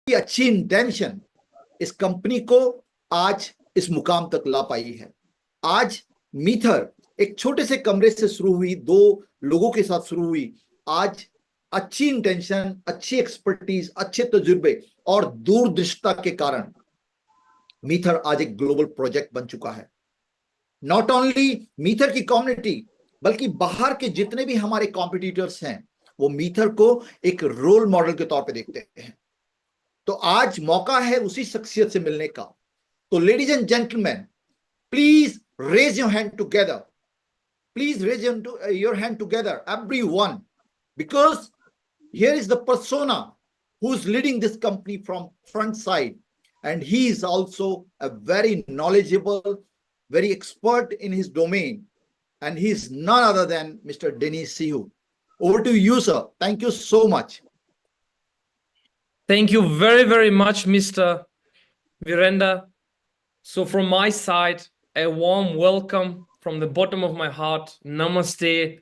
की अच्छी इंटेंशन इस कंपनी को आज इस मुकाम तक ला पाई है। आज मीथर एक छोटे से कमरे से शुरू हुई, 2 लोगों के साथ शुरू हुई। आज अच्छी इंटेंशन, अच्छी एक्सपर्टीज, अच्छे तजुर्बे और दूरदृष्टता के कारण मीथर आज एक ग्लोबल प्रोजेक्ट बन चुका है। नॉट ओनली मीथर की कम्युनिटी, बल्कि बाहर के जितने भी हमारे कॉम्पिटिटर्स हैं, वो मीथर को एक रोल मॉडल के तौर पे देखते हैं। तो आज मौका है उसी शख्सियत से मिलने का। तो ladies and gentleman, please raise your hand together, please raise your hand together, everyone, because here is the persona who's leading this company from front side, and he is also a very knowledgeable, very expert in his domain, and he is none other than Mr. Denis Sihu. Over to you, sir. Thank you so much. Thank you very, very much, Mr. Virender. So from my side, a warm welcome from the bottom of my heart. Namaste.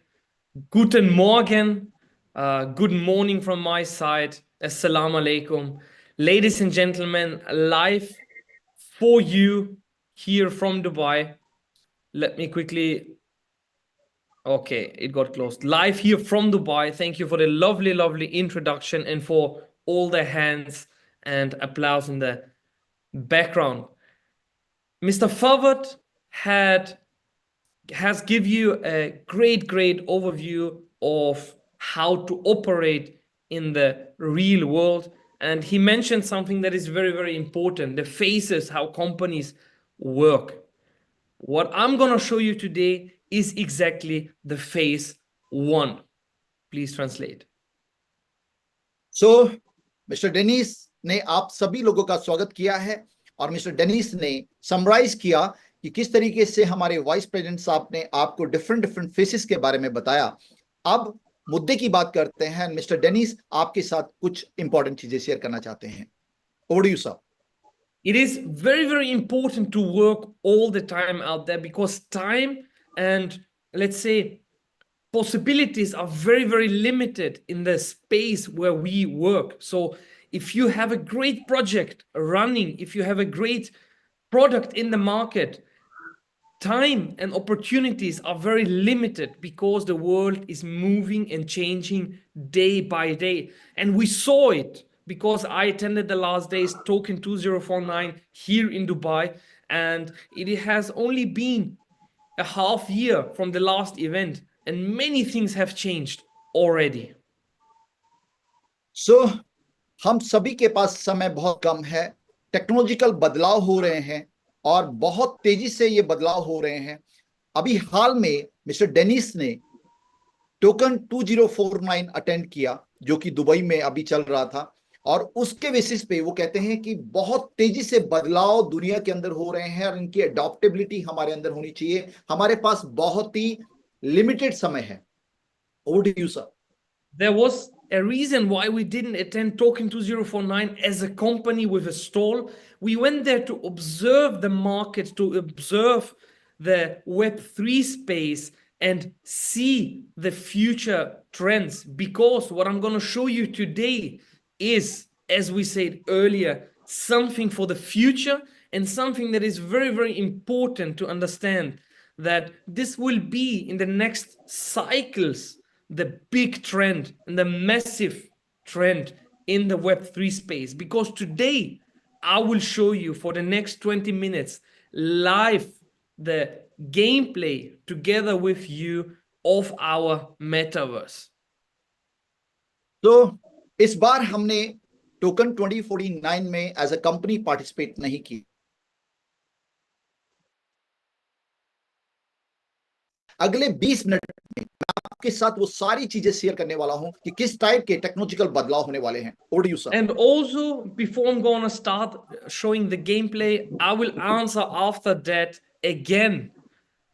Guten Morgen. Good morning from my side. Assalamu alaikum. Ladies and gentlemen, live for you here from Dubai. Let me quickly... Okay, it got closed. Live here from Dubai. Thank you for the lovely, lovely introduction and for all the hands and applause in the background. Mr. Fawad has give you a great, great overview of how to operate in the real world. And he mentioned something that is very, very important, the phases, how companies work. What I'm going to show you today is exactly the phase 1. Please translate. So, Mr. Denis ने आप सभी लोगों का स्वागत किया है, और mister Dennis ने समराइज किया कि किस तरीके से हमारे वाइस प्रेसिडेंट साहब ने आपको डिफरेंट डिफरेंट फेसेस के बारे में बताया। अब मुद्दे की बात करते हैं। मिस्टर डेनिस आपके साथ कुछ इंपॉर्टेंट चीजें शेयर करना चाहते हैं। Over to you sir. It is very, very important to work all the time out there, because time and, let's say, possibilities are very, very limited in the space where we work. So if you have a great project running, if you have a great product in the market, time and opportunities are very limited, because the world is moving and changing day by day. And we saw it because I attended the last days Token 2049 here in Dubai, and it has only been a half year from the last event, and many things have changed already. So, हम सभी के पास समय बहुत कम है, technological बदलाव हो रहे हैं और बहुत तेजी से ये बदलाव हो रहे हैं। अभी हाल में मिस्टर डेनिस ने टोकन 2049 अटेंड किया, जो कि दुबई में अभी चल रहा था, और उसके बेसिस पे वो कहते हैं कि बहुत तेजी से बदलाव दुनिया के अंदर हो रहे हैं और इनकी अडॉप्टेबिलिटी हमारे अंदर होनी चाहिए। हमारे पास बहुत ही लिमिटेड समय है। Over to you sir. There was a reason why we didn't attend Token 2049 as a company with a stall. We went there to observe the market, to observe the Web3 space and see the future trends. Because what I'm going to show you today is, as we said earlier, something for the future, and something that is very, very important to understand, that this will be in the next cycles the big trend and the massive trend in the Web3 space. Because today I will show you for the next 20 minutes live the gameplay together with you of our metaverse. तो इस बार हमने token 2049 में as a company participate नहीं की। अगले 20 minute में मैं आपके साथ वो सारी चीजें शेयर करने वाला हूं कि किस टाइप के टेक्नोलॉजिकल बदलाव होने वाले हैं। Over to you sir. And also, before I'm going to start showing the gameplay, I will answer after that again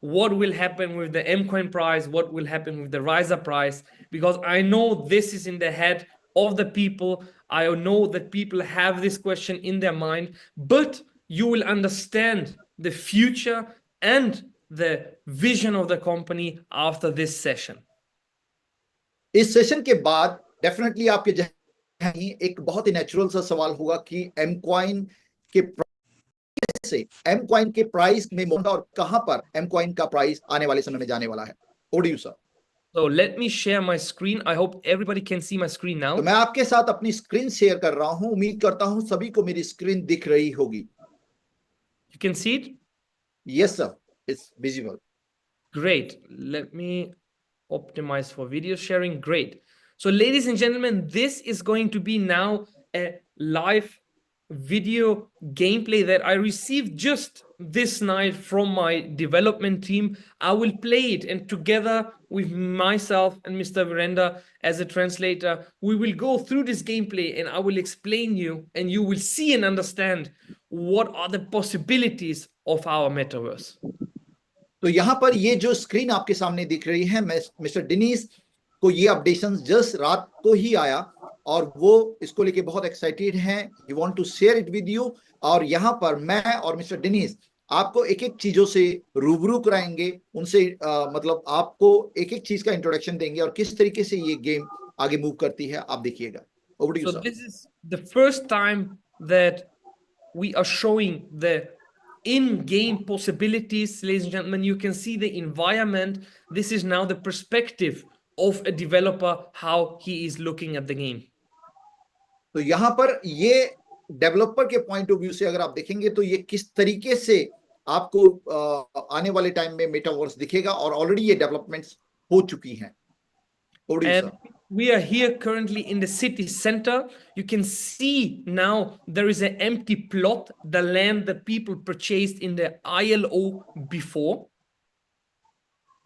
what will happen with the Mcoin price, what will happen with the Riser price, because I know this is in the head of the people. I know that people have this question in their mind, but you will understand the future and the vision of the company after this session. इस session के बाद definitely आपके एक बहुत ही natural सा सवाल होगा कि एम कॉइन के प्राइस से एम कॉइन के प्राइस में होगा और कहां पर एम कॉइन का प्राइस आने वाले समय में जाने वाला है। Over to you sir. So let me share my screen. I hope everybody can see my screen तो now. मैं आपके साथ अपनी स्क्रीन शेयर कर रहा हूं, उम्मीद करता हूं सभी को मेरी स्क्रीन दिख रही होगी। You can see it? Yes sir, it's visible. Great. Let me optimize for video sharing. Great. So ladies and gentlemen, this is going to be now a live video gameplay that I received just this night from my development team. I will play it, and together with myself and Mr. Virender as a translator, we will go through this gameplay and I will explain you, and you will see and understand what are the possibilities of our metaverse. तो यहां पर ये जो screen आपके सामने दिख रही है, मिस्टर डिनीस को ये अपडेशन जस्ट रात को ही आया और वो इसको लेके बहुत एक्साइटेड हैं। He want to share it with you. और यहाँ पर मैं और मिस्टर डिनीस आपको एक एक चीजों से रूबरू कराएंगे, उनसे मतलब आपको एक एक चीज का इंट्रोडक्शन देंगे और किस तरीके से ये गेम आगे मूव करती है, आप देखिएगा। Over to you So sir. this is the first time that we are showing the in-game possibilities, ladies and gentlemen. You can see the environment. This is now the perspective of a developer, how he is looking at the game. तो यहाँ पर ये developer के point of view से अगर आप देखेंगे तो ये किस तरीके से आपको आने वाले टाइम में मेटावर्स दिखेगा और ऑलरेडी ये डेवलपमेंट्स हो चुकी हैं। And we are here currently in the city center. You can see now there is an empty plot, the land that people purchased in the ILO before.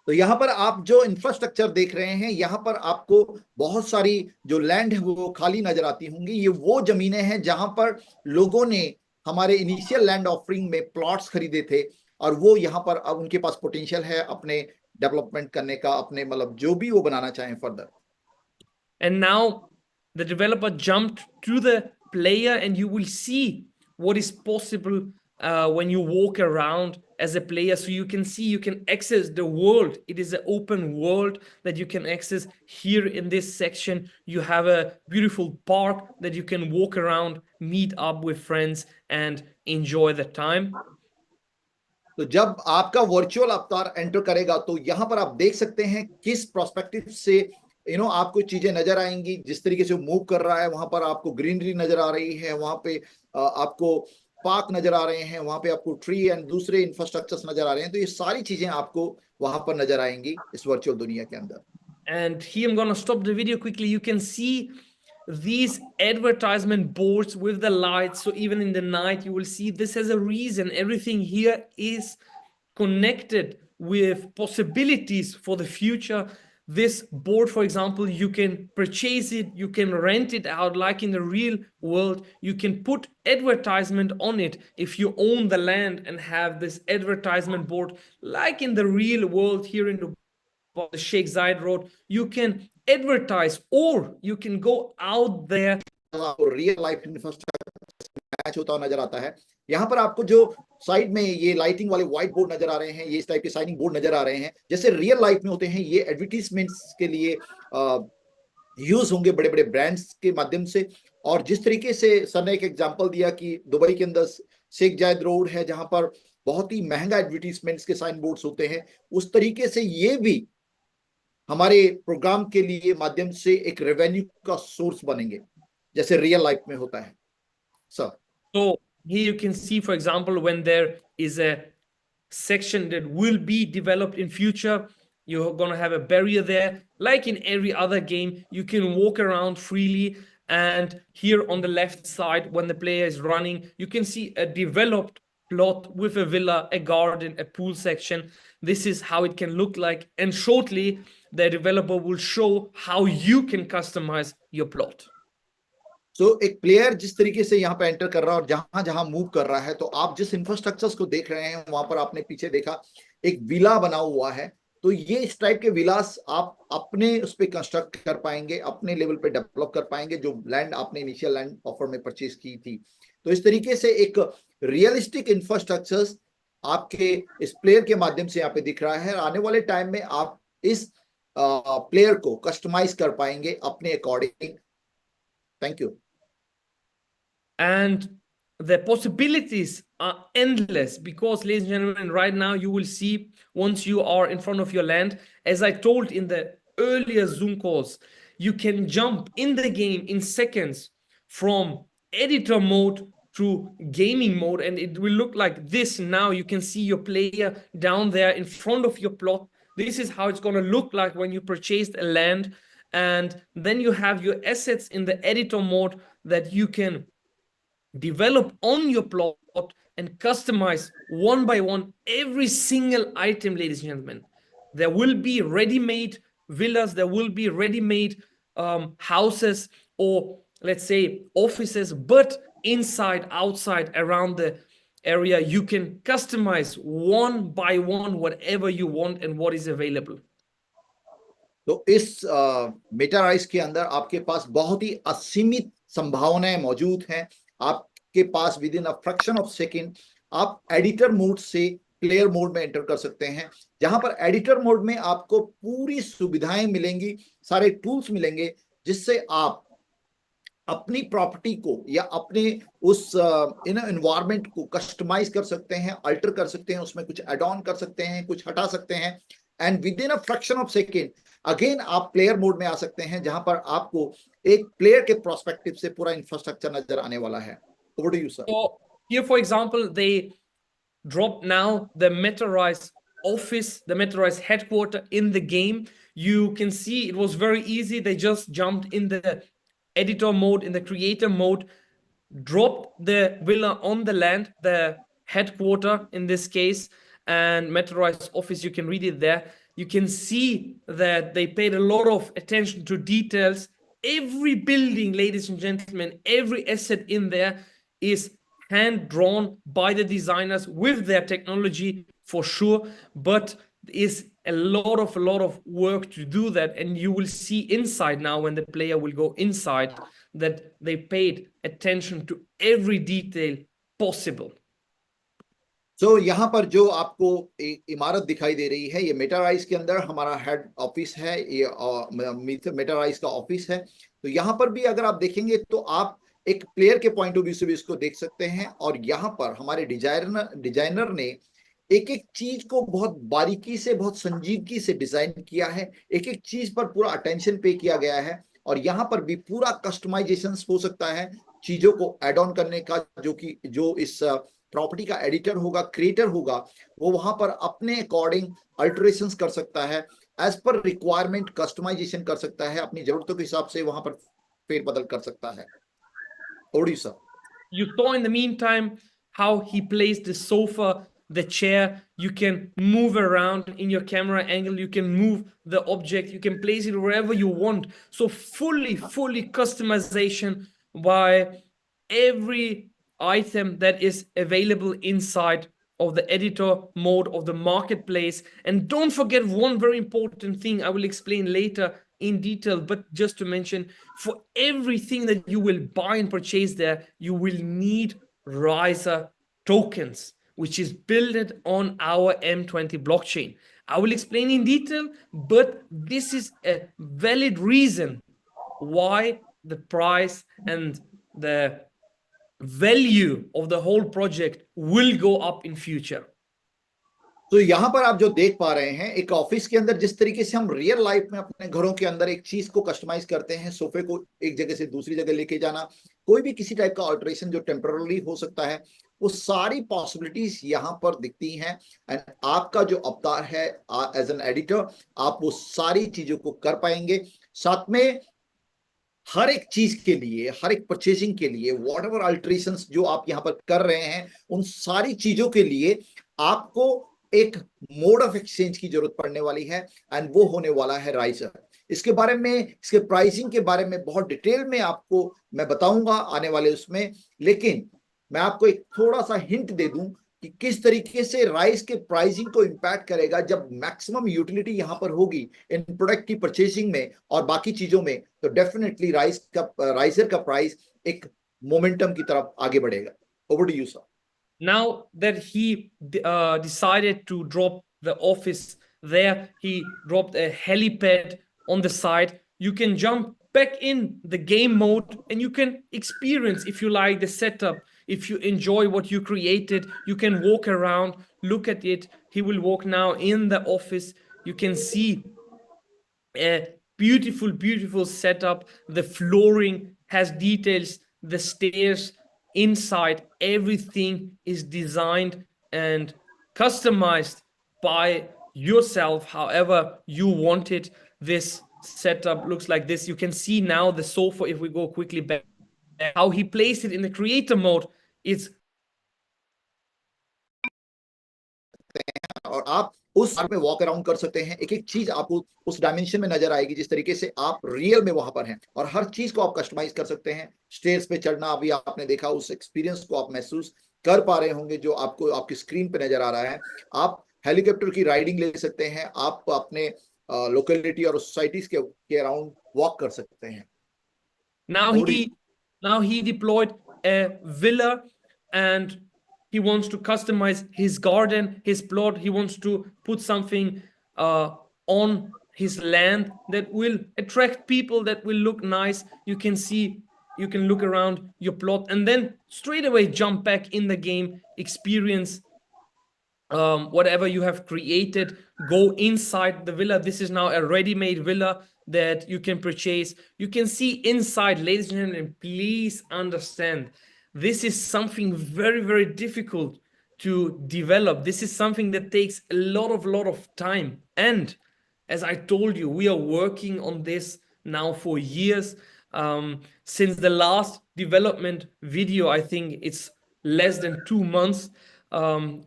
तो यहाँ पर आप जो इंफ्रास्ट्रक्चर देख रहे हैं, यहाँ पर आपको बहुत सारी जो लैंड है वो खाली नजर आती होंगी। ये वो जमीनें हैं जहां पर लोगों ने हमारे इनिशियल लैंड ऑफरिंग में प्लॉट्स खरीदे थे और वो यहाँ पर अब उनके पास पोटेंशियल है अपने डेवलपमेंट करने का, अपने मतलब जो भी वो बनाना चाहें further. And now the developer jumped to the player, and you will see what is possible when you walk around as a player. So you can see, you can access the world. It is an open world that you can access. Here in this section, you have a beautiful park that you can walk around, meet up with friends, and enjoy the time. तो जब आपका virtual अवतार enter करेगा तो यहाँ पर आप देख सकते हैं किस प्रोस्पेक्टिव से आपको चीजें नजर आएंगी। जिस तरीके से मूव कर रहा है वहां पर आपको ग्रीनरी नजर आ रही है, वहां पे आपको पार्क नजर आ रहे हैं, वहां पे आपको ट्री एंड दूसरे इंफ्रास्ट्रक्चर्स नजर आ रहे हैं। तो ये सारी चीजें आपको वहां पर नजर आएंगी इस वर्चुअल दुनिया के अंदर। And here I'm gonna stop the video quickly. You can see these advertisement boards with the lights. So even in the night, you will see this has a reason. Everything here is connected with possibilities for the future. This board, for example, you can purchase it, you can rent it out like in the real world. You can put advertisement on it if you own the land and have this advertisement board like in the real world here in the Sheikh Zayed Road. You can advertise or you can go out there. Real life infrastructure match होता हुआ नजर आता है। यहाँ पर आपको जो side में ये लाइटिंग वाले व्हाइट बोर्ड नजर आ रहे हैं, ये इस टाइप के साइनिंग बोर्ड नजर आ रहे हैं, जैसे रियल लाइफ में होते हैं। ये एडवर्टीजमेंट्स के लिए यूज होंगे बड़े बड़े ब्रांड्स के माध्यम से। और जिस तरीके से सर ने एक एग्जांपल दिया कि दुबई के अंदर शेख जायद रोड है जहां पर बहुत ही महंगा एडवर्टीजमेंट्स के साइन बोर्ड्स होते हैं, उस तरीके से ये भी हमारे प्रोग्राम के लिए माध्यम से एक रेवेन्यू का सोर्स बनेंगे जैसे रियल लाइफ में होता है sir. So here you can see, for example, when there is a section that will be developed in future, you're going to have a barrier there. Like in every other game, you can walk around freely. And here on the left side, when the player is running, you can see a developed plot with a villa, a garden, a pool section. This is how it can look like. And shortly, the developer will show how you can customize your plot. तो एक player जिस तरीके से यहाँ पे enter कर रहा है और जहां जहां मूव कर रहा है, तो आप जिस इंफ्रास्ट्रक्चर्स को देख रहे हैं वहां पर आपने पीछे देखा एक विला बना हुआ है। तो ये इस टाइप के विलास आप अपने उस पर कंस्ट्रक्ट कर पाएंगे, अपने लेवल पे डेवलप कर पाएंगे जो लैंड आपने इनिशियल लैंड ऑफर में परचेज की थी। तो इस तरीके से एक रियलिस्टिक इंफ्रास्ट्रक्चर आपके इस प्लेयर के माध्यम से यहाँ पे दिख रहा है। आने वाले टाइम में आप इस प्लेयर को कस्टमाइज कर पाएंगे अपने according Thank you. And the possibilities are endless because, ladies and gentlemen, right now you will see, once you are in front of your land, as I told in the earlier Zoom calls, you can jump in the game in seconds from editor mode to gaming mode, and it will look like this. Now you can see your player down there in front of your plot. This is how it's going to look like when you purchased a land. And then you have your assets in the editor mode that you can develop on your plot and customize one by one every single item, ladies and gentlemen. There will be ready-made villas, there will be ready-made houses, or let's say offices, but inside, outside, around the area, you can customize one by one whatever you want and what is available. तो इस मेटाराइज के अंदर आपके पास बहुत ही असीमित संभावनाएं मौजूद हैं। आपके पास within a fraction of second आप एडिटर मोड से प्लेयर मोड में एंटर कर सकते हैं, जहां पर एडिटर मोड में आपको पूरी सुविधाएं मिलेंगी, सारे टूल्स मिलेंगे, जिससे आप अपनी प्रॉपर्टी को या अपने उस एनवायरनमेंट को कस्टमाइज कर सकते हैं, अल्टर कर सकते हैं, उसमें कुछ एड ऑन कर सकते हैं, कुछ हटा सकते हैं, and with in a fraction of second again आप प्लेयर मोड में आ सकते हैं, जहां पर आपको एक प्लेयर के प्रोस्पेक्टिव से पूरा इंफ्रास्ट्रक्चर नजर आने वाला है। Over to you, sir. So here, for example, they drop now the Metarise office, the Metarise headquarter in the game. You can see it was very easy. They just jumped in the editor mode, in the creator mode, dropped the villa on the land, the headquarter in this case, and Metarise office, you can read it there. You can see that they paid a lot of attention to details. Every building, ladies and gentlemen, every asset in there is hand drawn by the designers with their technology for sure, but is a lot of work to do that. And you will see inside now, when the player will go inside, that they paid attention to every detail possible. So यहाँ पर जो आपको एक इमारत दिखाई दे रही है, ये मेटाराइज के अंदर हमारा हेड ऑफिस है, ये मेटाराइज का ऑफिस है। तो यहाँ पर भी अगर आप देखेंगे तो आप एक प्लेयर के पॉइंट ऑफ व्यू से भी इसको देख सकते हैं, और यहाँ पर हमारे डिजाइनर ने एक एक चीज को बहुत बारीकी से, बहुत संजीदगी से डिजाइन किया है, एक एक चीज पर पूरा अटेंशन पे किया गया है, और यहाँ पर भी पूरा कस्टमाइजेशन हो सकता है चीजों को एड ऑन करने का, जो इस प्रॉपर्टी का एडिटर होगा, क्रिएटर होगा, वो वहां पर अपने अकॉर्डिंग अल्टरेशंस कर सकता है, एज पर रिक्वायरमेंट कस्टमाइजेशन कर सकता है, अपनी जरूरतों के हिसाब से वहां पर फेरबदल कर सकता है। Odisha. You saw in the meantime how he placed the sofa, the chair. You can move around in your camera angle. You can move the object. You can place it wherever you want. So fully customization by every item that is available inside of the editor mode of the marketplace. And don't forget one very important thing I will explain later in detail, but just to mention, for everything that you will buy and purchase there, you will need Riser tokens, which is built on our M20 blockchain. I will explain in detail, but this is a valid reason why the price and the value of the whole project will go up in future. तो यहाँ पर आप जो देख पा रहे हैं, एक ऑफिस के अंदर जिस तरीके से हम रियल लाइफ में अपने घरों के अंदर एक चीज को कस्टमाइज करते हैं, सोफे को एक जगह से दूसरी जगह लेके जाना, कोई भी किसी टाइप का ऑल्टरेशन जो टेम्पररी हो सकता है, वो सारी पॉसिबिलिटीज यहाँ पर दिखती हैं। एंड आपका जो अवतार है एज एन एडिटर, आप वो सारी चीजों को कर पाएंगे। साथ में हर एक चीज के लिए, हर एक परचेसिंग के लिए, वॉट एवर अल्टरेशंस जो आप यहाँ पर कर रहे हैं, उन सारी चीजों के लिए आपको एक मोड ऑफ एक्सचेंज की जरूरत पड़ने वाली है, एंड वो होने वाला है राइजर। इसके बारे में, इसके प्राइसिंग के बारे में बहुत डिटेल में आपको मैं बताऊंगा आने वाले उसमें, लेकिन मैं आपको एक थोड़ा सा हिंट दे दूं कि किस तरीके से राइस के प्राइसिंग को इंपैक्ट करेगा जब मैक्सिमम यूटिलिटी यहां पर होगी इन प्रोडक्ट की परचेसिंग में और बाकी चीजों में, तो डेफिनेटली राइजर का प्राइस एक मोमेंटम की तरफ आगे बढ़ेगा। Over to you sir. Now that he decided to drop the office there, he dropped a helipad on the side. You can jump back in the game mode, and you can experience, if you like, the setup. If you enjoy what you created, you can walk around, look at it. He will walk now in the office. You can see a beautiful, beautiful setup. The flooring has details, the stairs inside, everything is designed and customized by yourself however you want it. This setup looks like this. You can see now the sofa, if we go quickly back, how he placed it in the creator mode. It's और आप उस में walk around कर सकते हैं, एक एक चीज आपको उस डायमेंशन में नजर आएगी जिस तरीके से आप रियल में वहां पर हैं, और हर चीज को आप कस्टमाइज कर सकते हैं। स्टेयर्स पे चढ़ना अभी आपने देखा, उस एक्सपीरियंस को आप महसूस कर पा रहे होंगे जो आपको आपकी स्क्रीन पे नजर आ रहा है। आप हेलीकॉप्टर की राइडिंग ले सकते हैं, आप अपने लोकेलिटी और सोसाइटीज के अराउंड वॉक कर सकते हैं। now he deployed a villa, and he wants to customize his garden, his plot. He wants to put something on his land that will attract people, that will look nice. You can see, you can look around your plot and then straight away jump back in the game, experience whatever you have created. Go inside the villa. This is now a ready-made villa that you can purchase. You can see inside, ladies and gentlemen, please understand, this is something very, very difficult to develop. This is something that takes a lot of time. And as I told you, we are working on this now for years. Since the last development video, I think it's less than 2 months,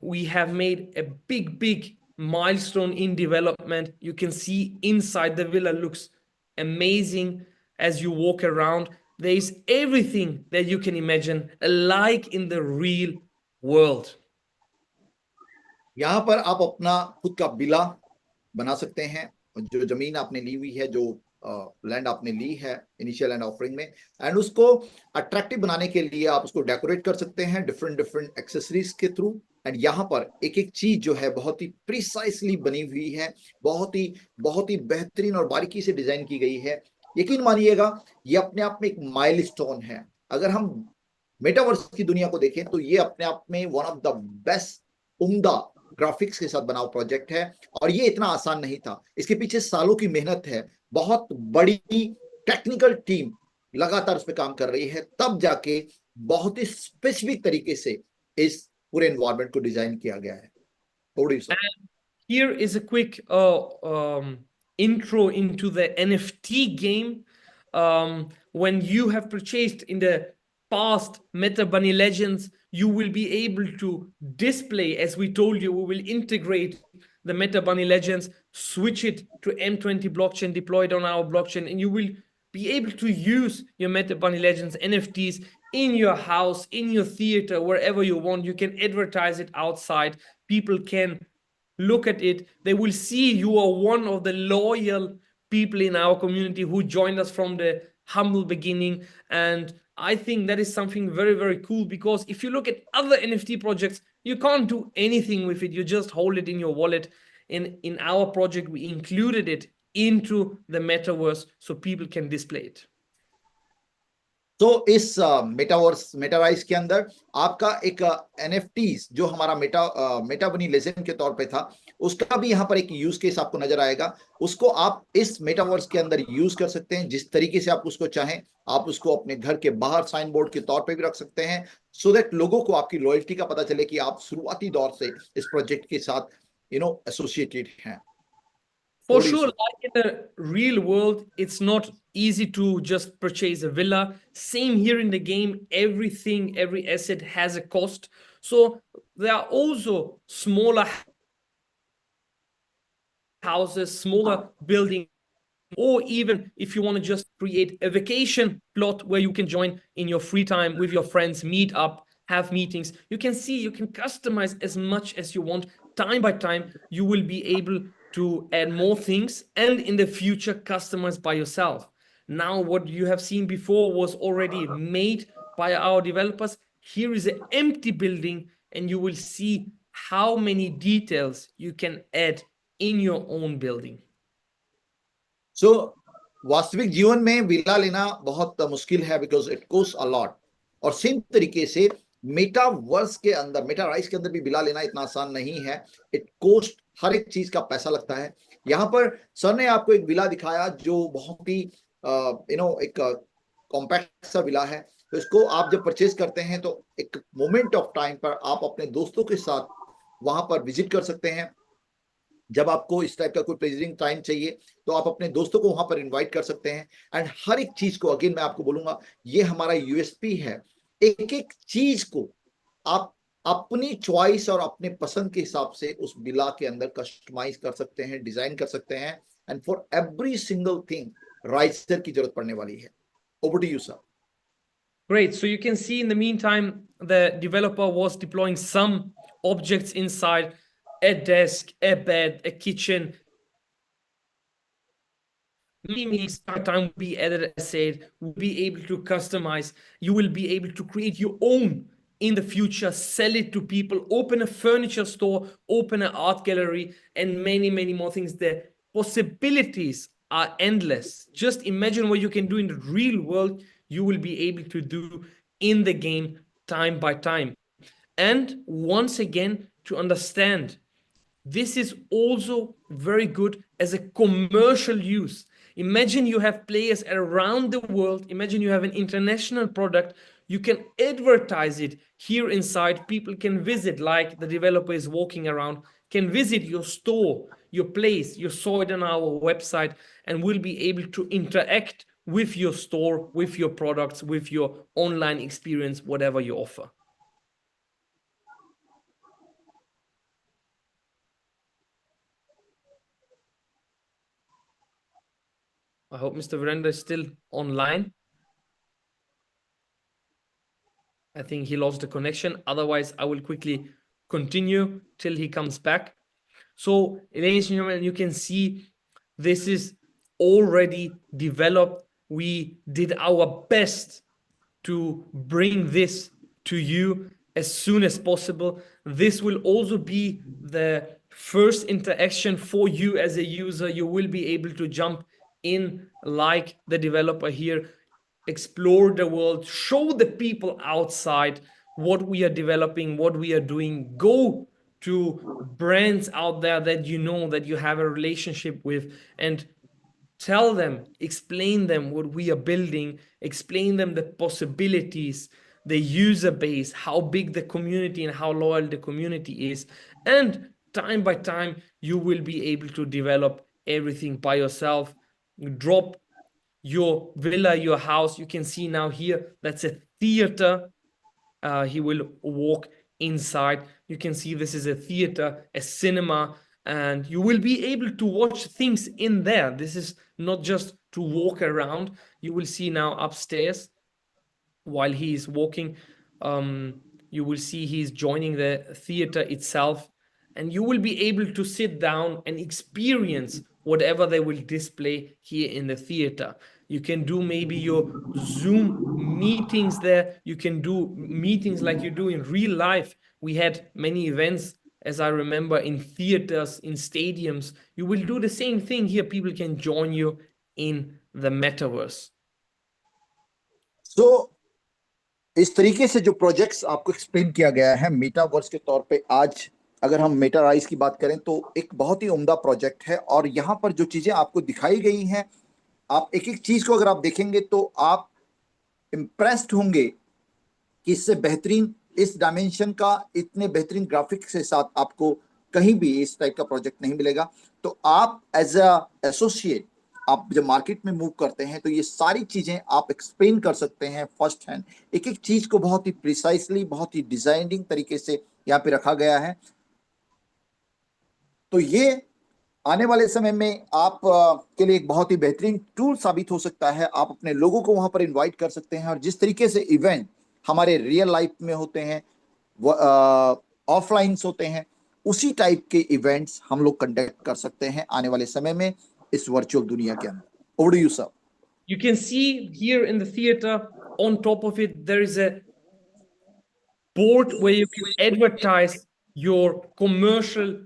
we have made a big milestone in development. You can see inside the villa looks amazing as you walk around. There is everything that you can imagine, like in the real world. यहाँ पर आप अपना खुद का villa बना सकते हैं, जो जमीन आपने ली हुई है, जो लैंड आपने ली है इनिशियल लैंड ऑफरिंग में, एंड उसको अट्रैक्टिव बनाने के लिए आप उसको डेकोरेट कर सकते हैं डिफरेंट एक्सेसरीज के थ्रू। एंड यहाँ पर एक एक चीज जो है बहुत ही प्रिसाइसली बनी हुई है, बहुत ही बेहतरीन और बारीकी से डिजाइन की गई है। यकीन मानिएगा, ये अपने आप में एक माइलस्टोन है। अगर हम मेटावर्स की दुनिया को देखें तो ये अपने आप में वन ऑफ द बेस्ट, उम्दा ग्राफिक्स के साथ बना हुआ प्रोजेक्ट है, और ये इतना आसान नहीं था। इसके पीछे सालों की मेहनत है, बहुत बड़ी टेक्निकल टीम लगातार उस पर काम कर रही है, तब जाके बहुत ही स्पेसिफिक तरीके से इस पूरे एनवायरनमेंट को डिजाइन किया गया है। Here is a quick intro into the NFT game. When you have purchased in the past Meta Bunny Legends, you will be able to display, as we told you, we will integrate the Meta Bunny Legends, switch it to M20 blockchain, deploy it on our blockchain, and you will be able to use your Meta Bunny Legends NFTs in your house, in your theater, wherever you want. You can advertise it outside. People can look at it. They will see you are one of the loyal people in our community who joined us from the humble beginning. And I think that is something very, very cool, because if you look at other NFT projects, you can't do anything with it. You just hold it in your wallet. In our project, we included it into the metaverse so people can display it. तो इस metaverse के अंदर आपका एक NFTs जो हमारा Meta बनी legend के तौर पे था, उसका भी यहाँ पर एक यूज केस आपको नजर आएगा। उसको आप इस मेटावर्स के अंदर यूज कर सकते हैं जिस तरीके से आप उसको चाहें। आप उसको अपने घर के बाहर साइन बोर्ड के तौर पे भी रख सकते हैं, सो दैट लोगों को आपकी लॉयल्टी का पता चले कि आप शुरुआती दौर से इस प्रोजेक्ट के साथ एसोसिएटेड हैं। For sure, like in the real world, it's not easy to just purchase a villa. Same here in the game, everything, every asset has a cost. So there are also smaller houses, smaller buildings, or even if you want to just create a vacation plot where you can join in your free time with your friends, meet up, have meetings. You can see, you can customize as much as you want. Time by time, you will be able to add more things, and in the future customize by yourself. Now what you have seen before was already made by our developers. Here is an empty building, and you will see how many details you can add in your own building. So वास्तविक जीवन में villa लेना बहुत मुश्किल है because it coast a lot. और same तरीके से मेटावर्स के अंदर, मेटाराइज के अंदर भी विला लेना इतना आसान नहीं है। इट कोस्ट, हर एक चीज का पैसा लगता है। यहाँ पर सर ने आपको एक विला दिखाया जो बहुत ही एक कॉम्पैक्ट सा विला है। तो इसको आप जब परचेज करते हैं तो एक मोमेंट ऑफ टाइम पर आप अपने दोस्तों के साथ वहां पर विजिट कर सकते हैं। जब आपको इस टाइप का कोई प्लेजरिंग टाइम चाहिए तो आप अपने दोस्तों को वहां पर इनवाइट कर सकते हैं। एंड हर एक चीज को, अगेन मैं आपको बोलूंगा, ये हमारा यूएसपी है। एक एक चीज को आप अपनी चॉइस और अपने पसंद के हिसाब से उस बिला के अंदर कस्टमाइज कर सकते हैं, डिजाइन कर सकते हैं। And for every single thing writer की जरूरत पड़ने वाली है। Over to you sir. Great. So you can see in the meantime, the developer was deploying some objects inside a desk, a bed, a kitchen. Many meetings time will be added, as said, will be able to customize. You will be able to create your own in the future, sell it to people, open a furniture store, open an art gallery, and many, many more things. The possibilities are endless. Just imagine what you can do in the real world, you will be able to do in the game time by time. And once again, to understand, this is also very good as a commercial use. Imagine you have players around the world. Imagine you have an international product. You can advertise it here inside. People can visit, like the developer is walking around, can visit your store, your place. You saw it on our website, and will be able to interact with your store, with your products, with your online experience, whatever you offer. I hope Mr. Virendra is still online. I think he lost the connection. Otherwise, I will quickly continue till he comes back. So, ladies and gentlemen, you can see this is already developed. We did our best to bring this to you as soon as possible. This will also be the first interaction for you as a user. You will be able to jump in like the developer here, explore the world, show the people outside what we are developing, what we are doing. Go to brands out there that you know, that you have a relationship with, and tell them, explain them what we are building, explain them the possibilities, the user base, how big the community and how loyal the community is. And time by time, you will be able to develop everything by yourself. Drop your villa, your house. You can see now here, that's a theater. He will walk inside. You can see this is a theater, a cinema, and you will be able to watch things in there. This is not just to walk around. You will see now upstairs, while he is walking, you will see he's joining the theater itself, and you will be able to sit down and experience whatever they will display here in the theater. You can do maybe your Zoom meetings there. You can do meetings like you do in real life. We had many events, as I remember, in theaters, in stadiums. You will do the same thing here. People can join you in the metaverse. So, इस तरीके से जो projects आपको explain किया गया है metaverse के तौर पे, आज अगर हम मेटाराइज की बात करें तो एक बहुत ही उम्दा प्रोजेक्ट है। और यहाँ पर जो चीजें आपको दिखाई गई हैं, आप एक एक चीज को अगर आप देखेंगे तो आप इम्प्रेस्ड होंगे कि इससे बेहतरीन, इस डायमेंशन का इतने बेहतरीन ग्राफिक्स के साथ आपको कहीं भी इस टाइप का प्रोजेक्ट नहीं मिलेगा। तो आप एज अ एसोसिएट, आप जब मार्केट में मूव करते हैं तो ये सारी चीजें आप एक्सप्लेन कर सकते हैं फर्स्ट हैंड। एक एक चीज को बहुत ही प्रिसाइसली, बहुत ही डिजाइनिंग तरीके से यहाँ पे रखा गया है। तो ये आने वाले समय में आप के लिए एक बहुत ही बेहतरीन टूल साबित हो सकता है। आप अपने लोगों को वहां पर इनवाइट कर सकते हैं, और जिस तरीके से इवेंट हमारे रियल लाइफ में होते हैं, ऑफलाइन होते हैं, उसी टाइप के इवेंट्स हम लोग कंडक्ट कर सकते हैं आने वाले समय में इस वर्चुअल दुनिया के अंदर। Over to you sir. You can see here in the theater, on top of it, there is a board where you can advertise your commercial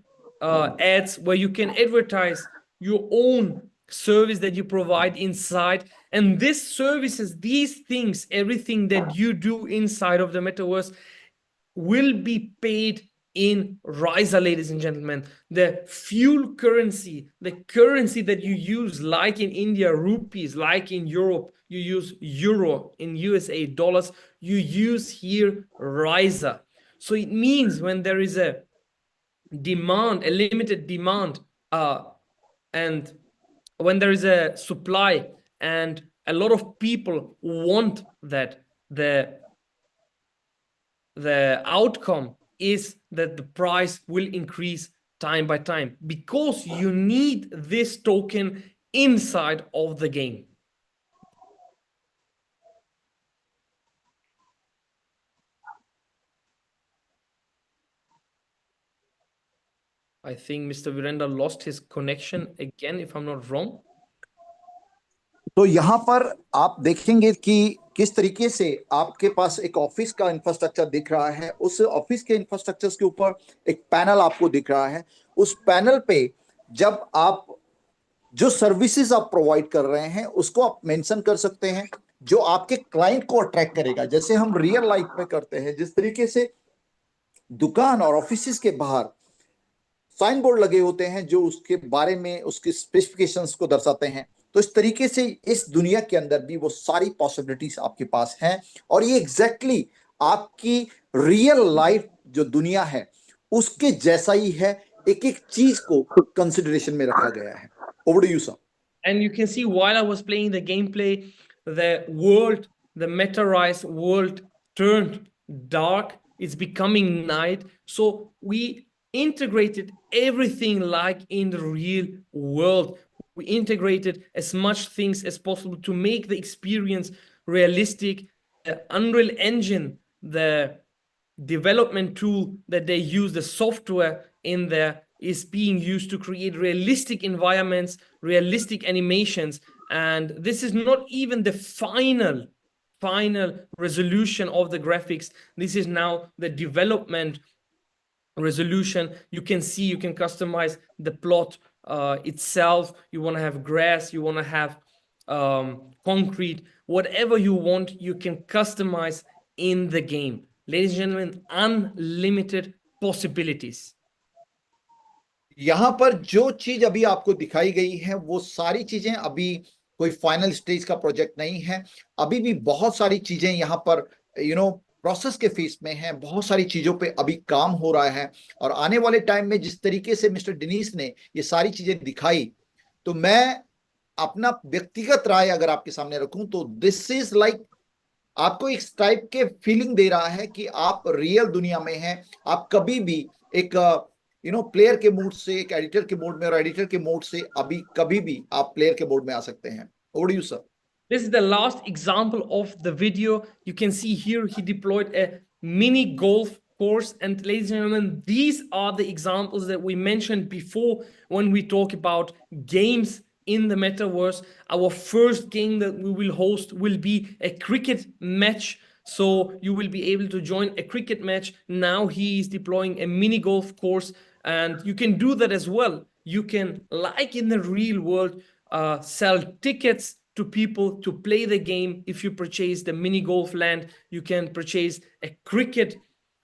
ads, where you can advertise your own service that you provide inside. And this services, these things, everything that you do inside of the metaverse will be paid in Riser, ladies and gentlemen. The fuel currency, the currency that you use, like in India, rupees, like in Europe, you use euro, in USA dollars, you use here Riser. So it means when there is a demand, a limited demand, and when there is a supply and a lot of people want that, the outcome is that the price will increase time by time, because you need this token inside of the game. I think Mr. Virender lost his connection again, if I'm not wrong. तो यहां पर आप देखेंगे कि किस तरीके से आपके पास एक ऑफिस का इंफ्रास्ट्रक्चर दिख रहा है, उस ऑफिस के इंफ्रास्ट्रक्चर के ऊपर एक पैनल आपको दिख रहा है। उस पैनल पे जब आप जो सर्विसेज आप प्रोवाइड कर रहे हैं उसको आप मेंशन कर सकते हैं, जो आपके क्लाइंट को अट्रैक्ट करेगा, जैसे हम रियल लाइफ में करते हैं। जिस तरीके से दुकान और ऑफिस के बाहर साइन बोर्ड लगे होते हैं जो उसके बारे में उसके स्पेसिफिकेशंस को दर्शाते हैं, तो इस तरीके से इस दुनिया के अंदर भी वो सारी पॉसिबिलिटीज आपके पास हैं। और ये एग्जैक्टली आपकी रियल लाइफ जो दुनिया है उसके जैसा ही है, एक एक चीज को कंसिडरेशन में रखा गया है। Over to you sir. And you can see while I was playing the gameplay, the world, the metaverse world turned dark. It's becoming night. So we integrated everything like in the real world. We integrated as much things as possible to make the experience realistic. The Unreal Engine, the development tool that they use, the software in there, is being used to create realistic environments, realistic animations. And this is not even the final resolution of the graphics. This is now the development resolution. You can see, you can customize the plot itself. You want to have grass, you want to have concrete, whatever you want, you can customize in the game. Ladies and gentlemen, unlimited possibilities. यहां पर जो चीज अभी आपको दिखाई गई है वो सारी चीजें अभी कोई फाइनल स्टेज का प्रोजेक्ट नहीं है। अभी भी बहुत सारी चीजें यहां पर प्रोसेस के फेस में हैं, बहुत सारी चीजों पे अभी काम हो रहा है। और आने वाले टाइम में जिस तरीके से मिस्टर डिनीस ने ये सारी चीजें दिखाई, तो मैं अपना व्यक्तिगत राय अगर आपके सामने रखूं तो दिस इज लाइक आपको इस टाइप के फीलिंग दे रहा है कि आप रियल दुनिया में हैं। आप कभी भी एक प्लेयर के मोड से एक एडिटर के मोड में और एडिटर के मोड से अभी कभी भी आप प्लेयर के मोड में आ सकते हैं। Over to you sir. This is the last example of the video. You can see here he deployed a mini golf course. And ladies and gentlemen, these are the examples that we mentioned before when we talk about games in the metaverse. Our first game that we will host will be a cricket match. So you will be able to join a cricket match. Now he is deploying a mini golf course, and you can do that as well. You can, like in the real world, sell tickets to people to play the game. If you purchase the mini golf land, you can purchase a cricket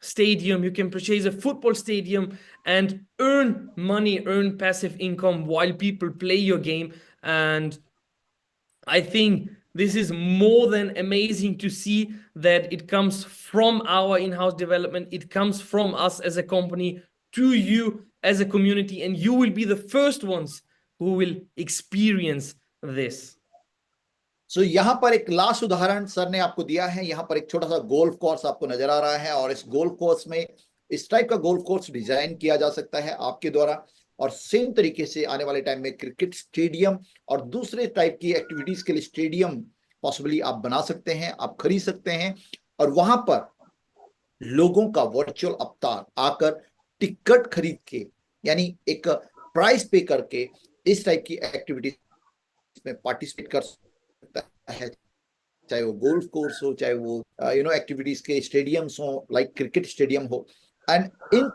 stadium, you can purchase a football stadium and earn money, earn passive income while people play your game. And I think this is more than amazing to see that it comes from our in-house development. It comes from us as a company to you as a community, and you will be the first ones who will experience this. सो यहाँ पर एक last उदाहरण sir ने आपको दिया है। यहाँ पर एक छोटा सा गोल्फ कोर्स आपको नजर आ रहा है, और इस गोल्फ कोर्स में इस टाइप का गोल्फ कोर्स डिजाइन किया जा सकता है आपके द्वारा। और सेम तरीके से आने वाले टाइम में क्रिकेट स्टेडियम और दूसरे टाइप की एक्टिविटीज के लिए स्टेडियम पॉसिबली आप बना सकते हैं, आप खरीद सकते हैं, और वहां पर लोगों का वर्चुअल अवतार आकर टिकट खरीद के, यानी एक प्राइस पे करके इस टाइप की एक्टिविटीज में पार्टिसिपेट कर है, चाहे वो गोल्फ कोर्स हो, चाहे वो एक्टिविटीज के स्टेडियम्स हो, लाइक क्रिकेट स्टेडियम हो। एंड इन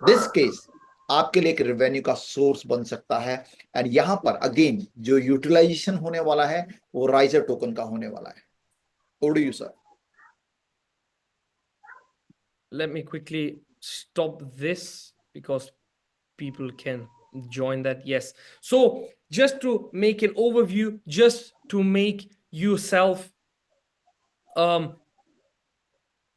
दिस केस आपके लिए एक रेवेन्यू का सोर्स बन सकता है। एंड यहां पर अगेन जो यूटिलाइजेशन होने वाला है वो राइजर टोकन का होने वाला है। Over to you sir. Let me quickly stop this because people can join that. Yes. So just to make an overview, just to make yourself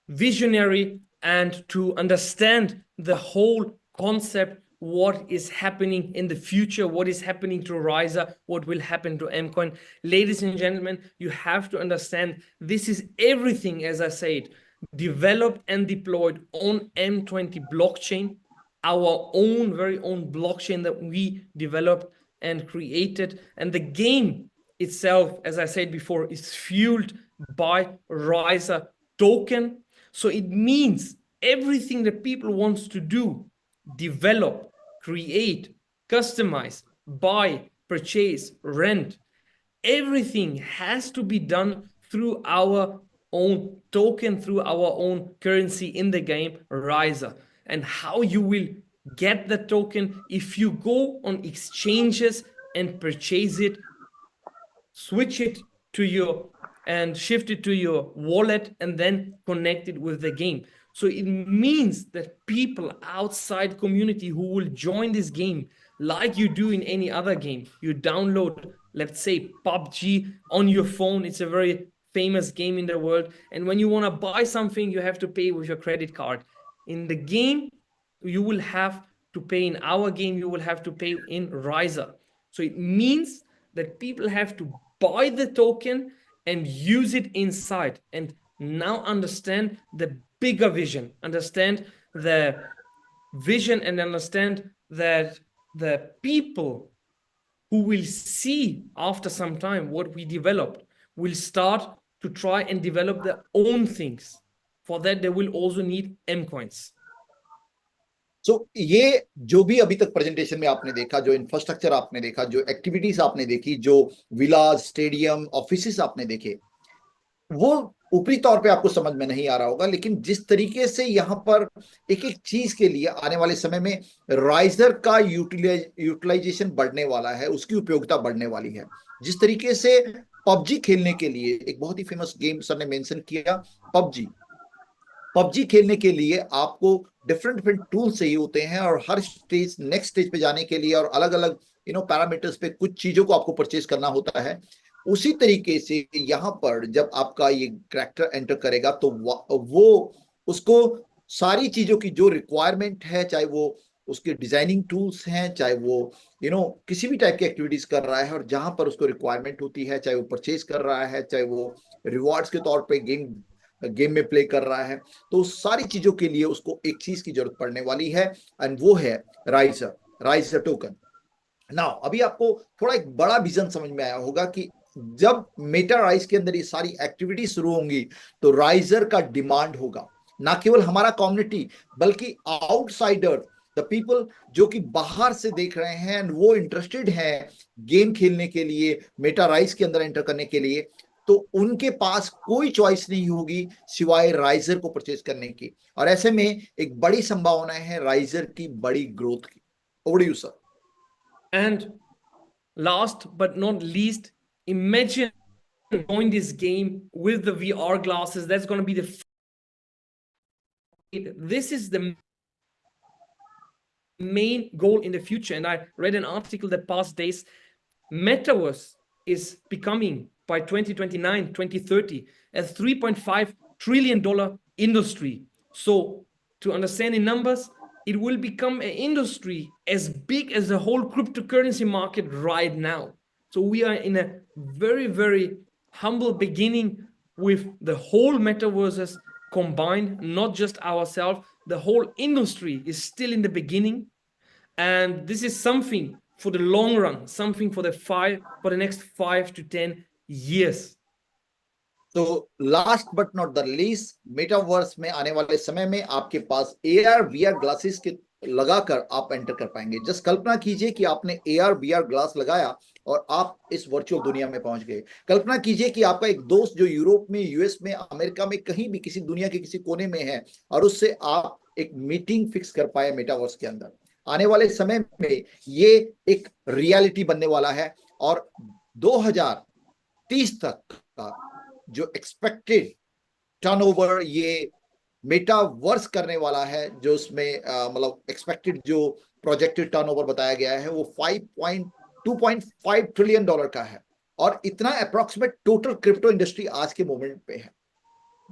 visionary and to understand the whole concept, what is happening in the future, what is happening to Riser, what will happen to Mcoin. Ladies and gentlemen, you have to understand this is everything, as I said, developed and deployed on M20 blockchain, our own very own blockchain that we developed and created. And the game itself, as I said before, is fueled by Riser token. So it means everything that people want to do, develop, create, customize, buy, purchase, rent, everything has to be done through our own token, through our own currency in the game, Riser. And how you will get the token if you go on exchanges and purchase it, switch it to your and shift it to your wallet and then connect it with the game. So it means that people outside community who will join this game, like you do in any other game, you download, let's say, PUBG on your phone. It's a very famous game in the world. And when you want to buy something, you have to pay with your credit card. In the game, you will have to pay. In our game, you will have to pay in Riser. So it means that people have to buy the token and use it inside, and now understand the bigger vision, understand the vision, and understand that the people who will see after some time what we developed will start to try and develop their own things. For that, they will also need M coins. सो ये जो भी अभी तक presentation में आपने देखा, जो infrastructure आपने देखा, जो एक्टिविटीज आपने देखी, जो विलाज, स्टेडियम, ऑफिसेस आपने देखे, वो ऊपरी तौर पे आपको समझ में नहीं आ रहा होगा, लेकिन जिस तरीके से यहाँ पर एक एक चीज के लिए आने वाले समय में राइजर का यूटिलाइजेशन बढ़ने वाला है, उसकी उपयोगिता बढ़ने वाली है। जिस तरीके से पबजी खेलने के लिए एक बहुत ही फेमस गेम सर ने मेंशन किया, पबजी पबजी खेलने के लिए आपको डिफरेंट डिफरेंट टूल्स चाहिए होते हैं, और हर स्टेज नेक्स्ट स्टेज पे जाने के लिए और अलग अलग पैरामीटर्स पे कुछ चीजों को आपको परचेज करना होता है। उसी तरीके से यहाँ पर जब आपका ये कैरेक्टर एंटर करेगा तो वो उसको सारी चीजों की जो रिक्वायरमेंट है, चाहे वो उसके डिजाइनिंग टूल्स हैं, चाहे वो किसी भी टाइप की एक्टिविटीज कर रहा है, और जहां पर उसको रिक्वायरमेंट होती है, चाहे वो परचेज कर रहा है, चाहे वो रिवॉर्ड्स के तौर पे गेम में प्ले कर रहा है, तो सारी चीजों के लिए उसको एक चीज की जरूरत पड़ने वाली है, एंड वो है राइजर टोकन। नाउ अभी आपको थोड़ा एक बड़ा विजन समझ में आया होगा कि जब मेटा राइज के अंदर ये सारी एक्टिविटी शुरू होंगी तो राइजर का डिमांड होगा, ना केवल हमारा कम्युनिटी बल्कि आउटसाइडर, द पीपल जो कि बाहर से देख रहे हैं एंड वो इंटरेस्टेड हैं गेम खेलने के लिए, मेटा राइज के अंदर एंटर करने के लिए, तो उनके पास कोई चॉइस नहीं होगी सिवाय राइजर को परचेज करने की। और ऐसे में एक बड़ी संभावना है राइजर की बड़ी ग्रोथ की। Over to you sir. And last but not least, imagine join this game with the VR glasses. That's going to be this is the main goal in the future. And I read an article that past days, Metaverse is becoming by 2029, 2030, a $3.5 trillion industry. So to understand in numbers, it will become an industry as big as the whole cryptocurrency market right now. So we are in a very, very humble beginning with the whole metaverses combined, not just ourselves. The whole industry is still in the beginning. And this is something for the long run, something for the next 5 to 10 years. तो last but not the least, metaverse में आने वाले समय में आपके पास AR VR glasses के लगाकर आप एंटर कर पाएंगे। जस्ट कल्पना कीजिए कि आपने AR VR ग्लास लगाया और आप इस वर्चुअल दुनिया में पहुंच गए। कल्पना कीजिए कि आपका एक दोस्त जो यूरोप में, US में, अमेरिका में, कहीं भी किसी दुनिया के किसी कोने में है, और उससे आप एक मीटिंग फिक्स कर पाए मेटावर्स के अंदर। आने वाले समय में ये एक रियलिटी बनने वाला है और 2030 तक का जो एक्सपेक्टेड टर्नओवर ये मेटावर्स करने वाला है, जो उसमें मतलब एक्सपेक्टेड जो प्रोजेक्टेड टर्नओवर बताया गया है वो 2.5 ट्रिलियन डॉलर का है और इतना अप्रोक्सीमेट टोटल क्रिप्टो इंडस्ट्री आज के मोमेंट पे है।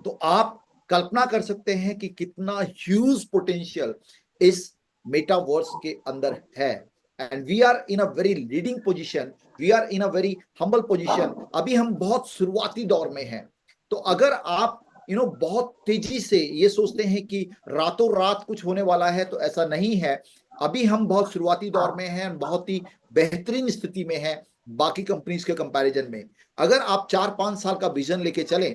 तो आप कल्पना कर सकते हैं कि कितना ह्यूज पोटेंशियल इस मेटावर्स के अंदर है and we are in a very leading position, we are in a very humble position. अभी हम बहुत शुरुआती दौर में हैं। तो अगर आप बहुत तेजी से ये सोचते हैं कि रातों रात कुछ होने वाला है, तो ऐसा नहीं है। अभी हम बहुत शुरुआती दौर में हैं, बहुत ही बेहतरीन स्थिति में हैं बाकी कंपनीज के कंपैरिजन में। अगर आप 4-5 साल का विजन लेके चलें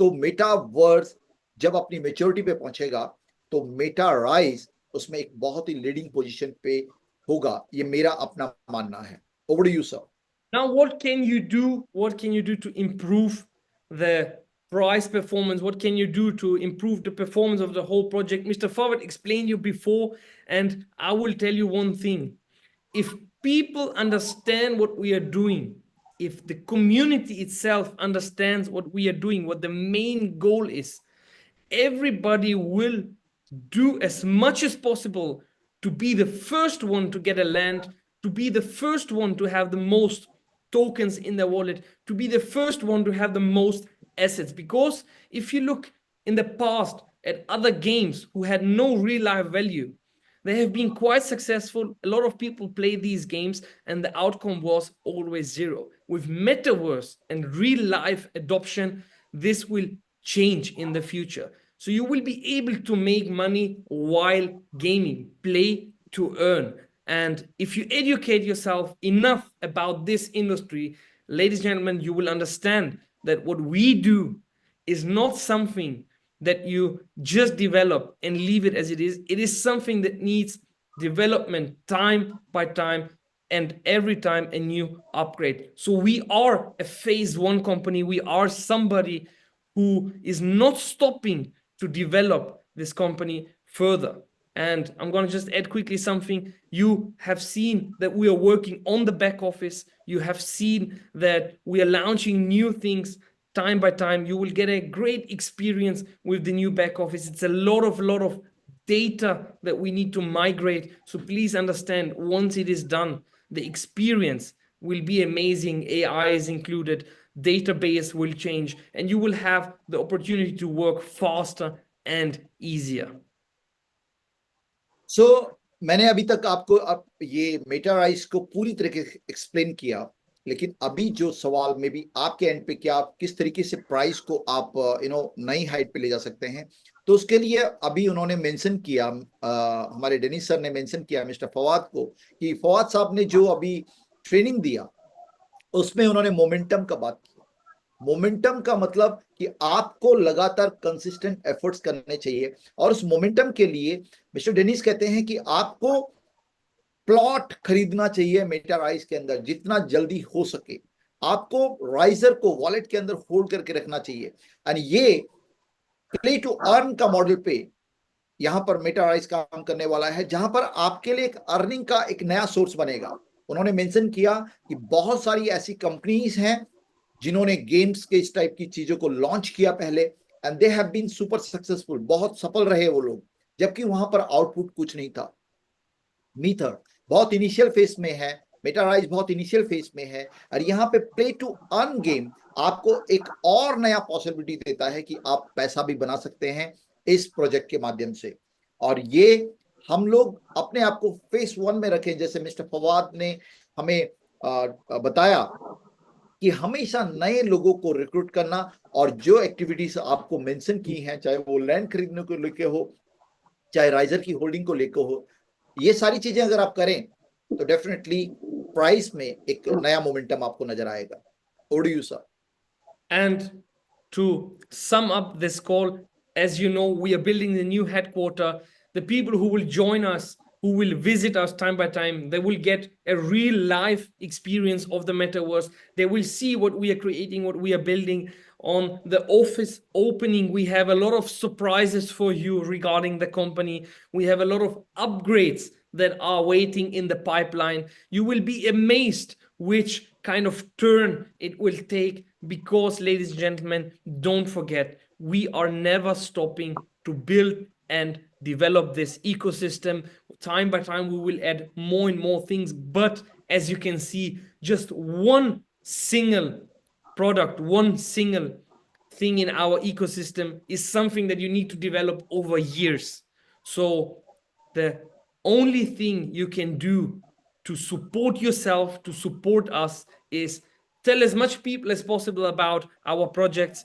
तो मेटावर्स जब अपनी मेच्योरिटी पे पहुंचेगा तो मेटा राइज उसमें एक बहुत ही लीडिंग पोजीशन पे होगा, ये मेरा अपना मानना है। Over to you sir. Now, what can you do? What can you do to improve the price performance? What can you do to improve the performance of the whole project? Mr. Forward explained you before, and I will tell you one thing. If people understand what we are doing, if the community itself understands what we are doing, what the main goal is, everybody will do as much as possible to be the first one to get a land, to be the first one to have the most tokens in their wallet, to be the first one to have the most assets. Because if you look in the past at other games who had no real life value, they have been quite successful. A lot of people play these games and the outcome was always zero. With metaverse and real life adoption, this will change in the future. So you will be able to make money while gaming, play to earn. And if you educate yourself enough about this industry, ladies and gentlemen, you will understand that what we do is not something that you just develop and leave it as it is. It is something that needs development time by time, and every time a new upgrade. So we are a phase one company. We are somebody who is not stopping to develop this company further. And I'm going to just add quickly something. You have seen that we are working on the back office. You have seen that we are launching new things time by time. You will get a great experience with the new back office. It's a lot of data that we need to migrate. So please understand, once it is done, the experience will be amazing. AI is included, database will change, and you will have the opportunity to work faster and easier. So मैंने अभी तक आपको अब ये मेटाराइज को पूरी तरीके से एक्सप्लेन किया, लेकिन अभी जो सवाल में भी आपके एंड पे, क्या आप किस तरीके से प्राइस को आप नई हाइट पे ले जा सकते हैं, तो उसके लिए अभी उन्होंने मेंशन किया, हमारे डेनिस सर ने मेंशन किया मिस्टर फवाद को, कि फवाद साहब ने जो अभी ट्रेनिंग दिया उसमें उन्होंने मोमेंटम का बात की। मोमेंटम का मतलब कि आपको लगातार कंसिस्टेंट एफर्ट्स करने चाहिए और उस मोमेंटम के लिए मिस्टर डेनिस कहते हैं कि आपको प्लॉट खरीदना चाहिए मेटाराइज के अंदर जितना जल्दी हो सके। आपको राइजर को वॉलेट के अंदर होल्ड करके रखना चाहिए। एंड ये प्ले टू अर्न का मॉडल पे यहां पर मेटाराइज काम करने वाला है, जहां पर आपके लिए एक अर्निंग का एक नया सोर्स बनेगा। उन्होंने मेंशन किया कि बहुत सारी ऐसी कंपनीज हैं जिन्होंने गेम्स के इस टाइप की चीजों को लॉन्च किया पहले, and they have been super successful, बहुत सफल रहे वो लोग, जबकि वहां पर आउटपुट कुछ नहीं था। मीथर बहुत इनिशियल फेज में है, मेटाराइज बहुत इनिशियल फेज में है, और यहाँ पे प्ले टू अर्न गेम आपको एक और नया पॉसिबिलिटी देता है कि आप पैसा भी बना सकते हैं इस प्रोजेक्ट के माध्यम से। और ये हम लोग अपने आप को फेज वन में रखें, जैसे मिस्टर फवाद ने हमें बताया कि हमेशा नए लोगों को रिक्रूट करना, और जो एक्टिविटीज आपको मेंशन की हैं, चाहे वो लैंड खरीदने को लेके हो, चाहे राइजर की होल्डिंग को लेकर हो, ये सारी चीजें अगर आप करें तो डेफिनेटली प्राइस में एक नया मोमेंटम आपको नजर आएगा। Over to you sir. And to sum up this call, as you know, we are building the new headquarter. The people who will join us, who will visit us time by time, they will get a real life experience of the metaverse. They will see what we are creating, what we are building. On the office opening, we have a lot of surprises for you regarding the company. We have a lot of upgrades that are waiting in the pipeline. You will be amazed which kind of turn it will take, because, ladies and gentlemen, don't forget, we are never stopping to build and develop this ecosystem. Time by time, we will add more and more things. But as you can see, just one single product, one single thing in our ecosystem is something that you need to develop over years. So the only thing you can do to support yourself, to support us, is tell as much people as possible about our projects,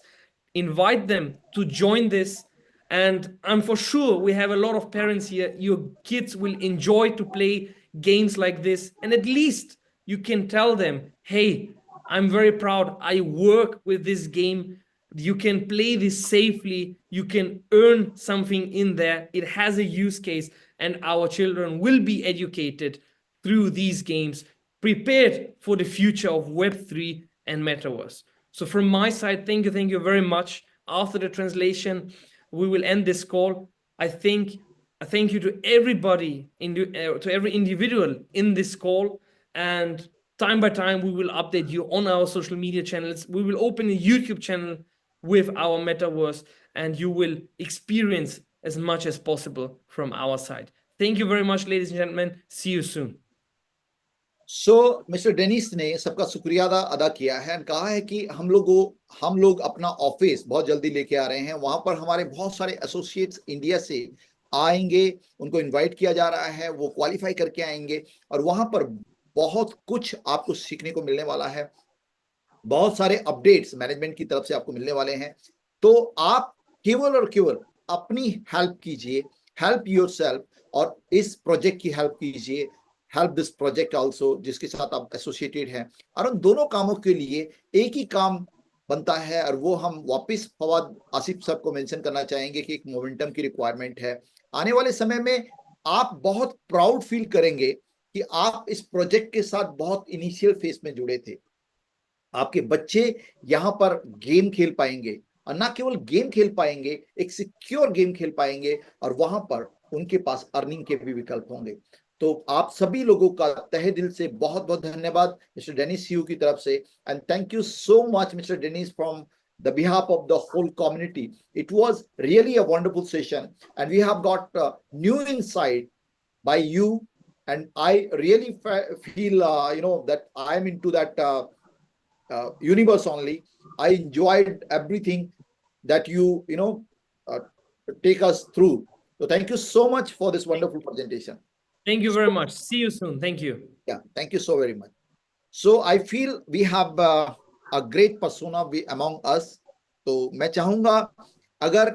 invite them to join this. And I'm for sure we have a lot of parents here. Your kids will enjoy to play games like this. And at least you can tell them, hey, I'm very proud I work with this game. You can play this safely. You can earn something in there. It has a use case, and our children will be educated through these games, prepared for the future of Web3 and Metaverse. So from my side, thank you very much. After the translation, we will end this call. I thank you to everybody, to every individual in this call, and time by time we will update you on our social media channels. We will open a YouTube channel with our Metaverse, and you will experience as much as possible from our side. Thank you very much, ladies and gentlemen. See you soon. So mister Dennis ने सबका शुक्रिया अदा किया है, कहा है कि हम लोग अपना ऑफिस बहुत जल्दी लेके आ रहे हैं। वहां पर हमारे बहुत सारे एसोसिएट्स इंडिया से आएंगे, उनको इनवाइट किया जा रहा है, वो क्वालिफाई करके आएंगे और वहां पर बहुत कुछ आपको सीखने को मिलने वाला है। बहुत सारे अपडेट्स मैनेजमेंट की तरफ से आपको मिलने वाले हैं। तो आप केवल और केवल अपनी हेल्प कीजिए, हेल्प योरसेल्फ, और इस प्रोजेक्ट की हेल्प कीजिए, हेल्प दिस प्रोजेक्ट आल्सो, जिसके साथ आप एसोसिएटेड हैं। और उन दोनों कामों के लिए एक ही काम बनता है, और वो हम वापस फवाद आसिफ साहब को मेंशन करना चाहेंगे कि एक मोमेंटम की रिक्वायरमेंट है। आने वाले समय में आप बहुत प्राउड फील करेंगे कि आप इस प्रोजेक्ट के साथ बहुत इनिशियल फेज में जुड़े थे। आपके बच्चे यहाँ पर गेम खेल पाएंगे, और ना केवल गेम खेल पाएंगे, एक सिक्योर गेम खेल पाएंगे, और वहां पर उनके पास अर्निंग के भी विकल्प होंगे। तो आप सभी लोगों का तहे दिल से बहुत बहुत धन्यवाद मिस्टर डेनिस सीयू की तरफ से, and thank you so much mister Dennis from the behalf of the whole community. It was really a wonderful session, and we have got new insight by you, and I really feel that I am into that universe only. I enjoyed everything that you take us through. So thank you so much for this wonderful presentation. Thank you very much. See you soon. Thank you. Yeah, thank you so very much. So I feel we have a great persona among us. तो मैं चाहूंगा अगर